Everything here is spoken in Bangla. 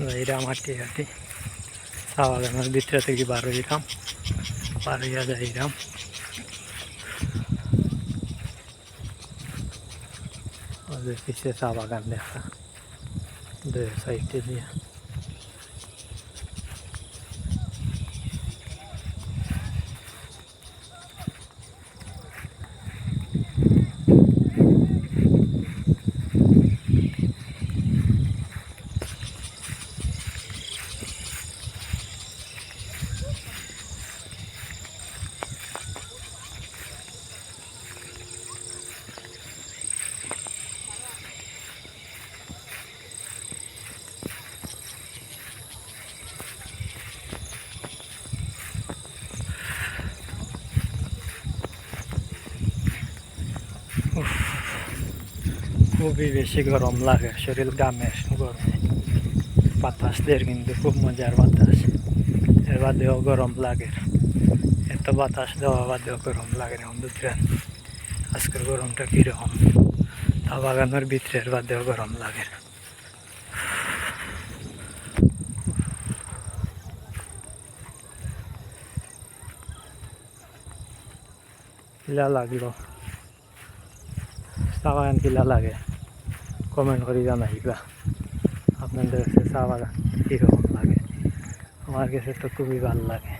যাইরাম হাঁটি হাঁটি চা বাগানের ভিতরে থেকে বার হইলাম, বার হইয়া যাইরাম ওদের পিছিয়ে চা বাগান দেখা দুই সাইডে দিয়ে। খুবই বেশি গরম লাগে, শরীর গামে গরমে। বাতাস দের কিন্তু খুব মজার বাতাস, এর বাদেও গরম লাগে, এত বাতাস দেওয়া বাদেও গরম লাগে। বন্ধুরা আজকের গরমটা কীরকম, চা বাগানের ভিতরে এর বাদেও গরম লাগে। কিলা লাগলো চা বাগান, কিলা লাগে কমেন্ট করে জানাইবা। আপনাদের কাছে চা বাগান কীরকম লাগে? আমার কাছে তো খুবই ভালো লাগে।